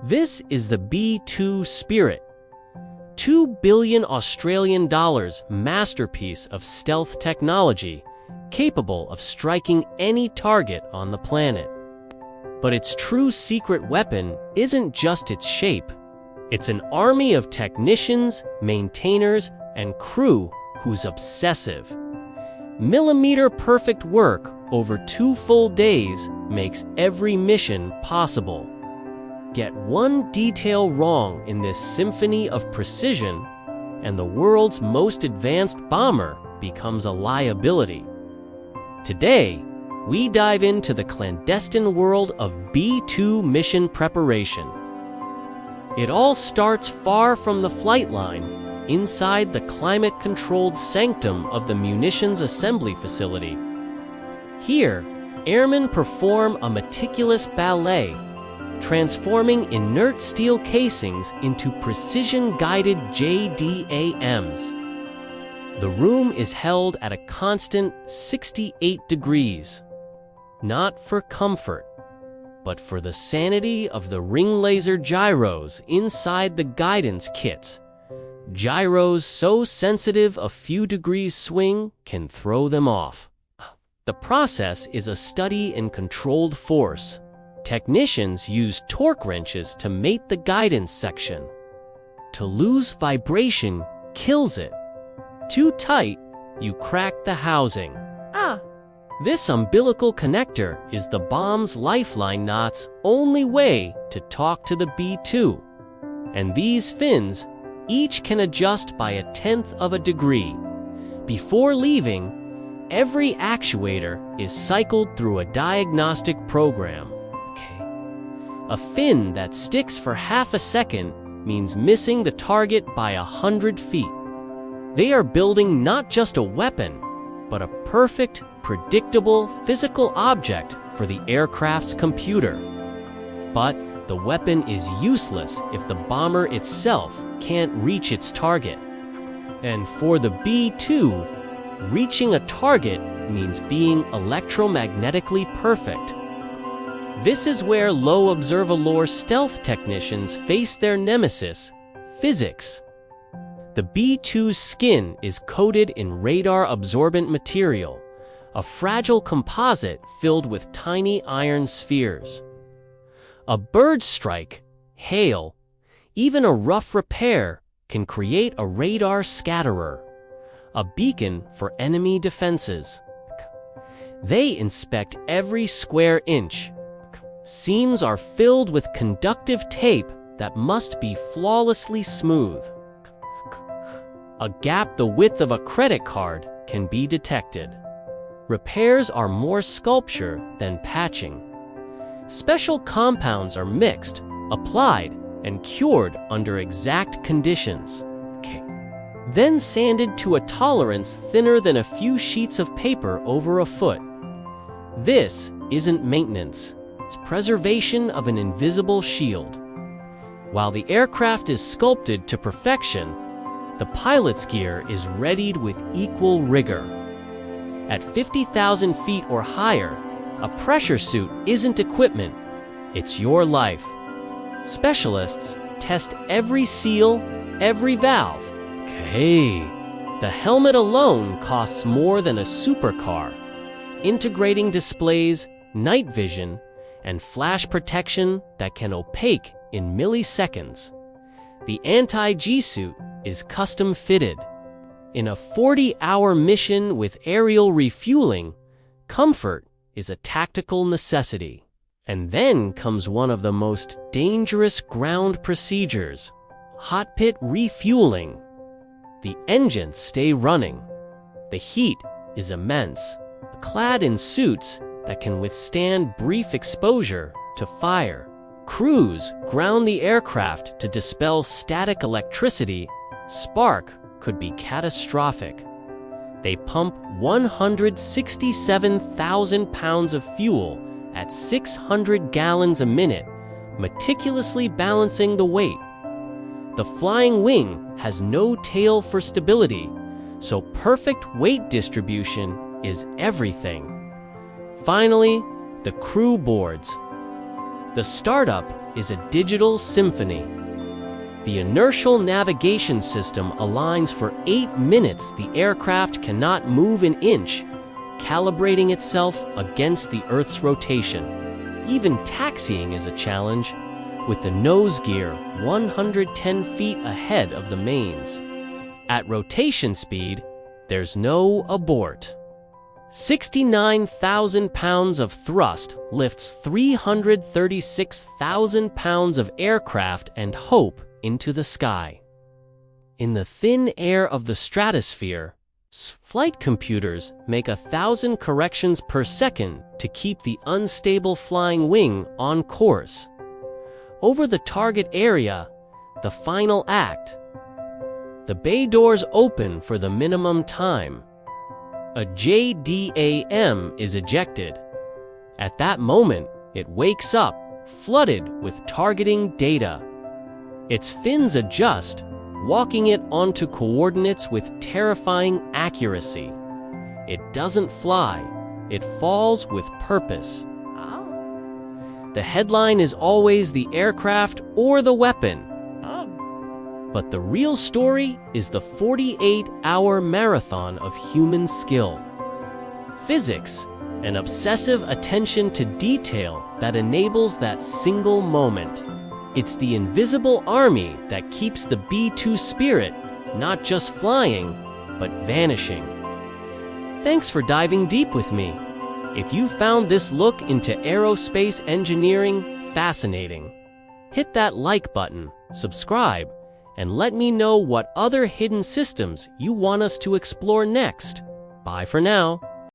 This is the B-2 Spirit, $2 billion Australian masterpiece of stealth technology capable of striking any target on the planet. But its true secret weapon isn't just its shape. It's an army of technicians, maintainers, and crew whose obsessive, millimeter-perfect work over 2 full days makes every mission possible. Get one detail wrong in this symphony of precision, and the world's most advanced bomber becomes a liability. Today, we dive into the clandestine world of B-2 mission preparation. It all starts far from the flight line, inside the climate-controlled sanctum of the munitions assembly facility. Here, airmen perform a meticulous ballet, transforming inert steel casings into precision-guided JDAMs. The room is held at a constant 68 degrees, not for comfort, but for the sanity of the ring laser gyros inside the guidance kits. Gyros so sensitive a few degrees swing can throw them off. The process is a study in controlled force. Technicians use torque wrenches to mate the guidance section. To lose vibration kills it. Too tight, you crack the housing. This umbilical connector is the bomb's lifeline knot's only way to talk to the B-2. And these fins each can adjust by 1/10 of a degree. Before leaving, every actuator is cycled through a diagnostic program. A fin that sticks for half a second means missing the target by 100 feet. They are building not just a weapon, but a perfect, predictable physical object for the aircraft's computer. But the weapon is useless if the bomber itself can't reach its target. And for the B-2, reaching a target means being electromagnetically perfect. This is where low observable stealth technicians face their nemesis, physics. The B-2's skin is coated in radar-absorbent material, a fragile composite filled with tiny iron spheres. A bird strike, hail, even a rough repair can create a radar scatterer, a beacon for enemy defenses. They inspect every square inch. Seams are filled with conductive tape that must be flawlessly smooth. A gap the width of a credit card can be detected. Repairs are more sculpture than patching. Special compounds are mixed, applied, and cured under exact conditions. Then sanded to a tolerance thinner than a few sheets of paper over a foot. This isn't maintenance. It's preservation of an invisible shield. While the aircraft is sculpted to perfection, the pilot's gear is readied with equal rigor. At 50,000 feet or higher, a pressure suit isn't equipment, it's your life. Specialists test every seal, every valve. The helmet alone costs more than a supercar, integrating displays, night vision, and flash protection that can opaque in milliseconds. The anti-G suit is custom fitted. In a 40-hour mission with aerial refueling, comfort is a tactical necessity. And then comes one of the most dangerous ground procedures, hot pit refueling. The engines stay running. The heat is immense, clad in suits that can withstand brief exposure to fire. Crews ground the aircraft to dispel static electricity. Spark could be catastrophic. They pump 167,000 pounds of fuel at 600 gallons a minute, meticulously balancing the weight. The flying wing has no tail for stability, so perfect weight distribution is everything. Finally, the crew boards. The startup is a digital symphony. The inertial navigation system aligns for 8 minutes. The aircraft cannot move an inch, calibrating itself against the Earth's rotation. Even taxiing is a challenge, with the nose gear 110 feet ahead of the mains. At rotation speed, there's no abort. 69,000 pounds of thrust lifts 336,000 pounds of aircraft and hope into the sky. In the thin air of the stratosphere, flight computers make 1,000 corrections per second to keep the unstable flying wing on course. Over the target area, the final act. The bay doors open for the minimum time. A JDAM is ejected. At that moment, it wakes up, flooded with targeting data. Its fins adjust, walking it onto coordinates with terrifying accuracy. It doesn't fly, it falls with purpose. The headline is always the aircraft or the weapon. But the real story is the 48-hour marathon of human skill. Physics, an obsessive attention to detail that enables that single moment. It's the invisible army that keeps the B-2 spirit not just flying, but vanishing. Thanks for diving deep with me. If you found this look into aerospace engineering fascinating, hit that like button, subscribe, and let me know what other hidden systems you want us to explore next. Bye for now.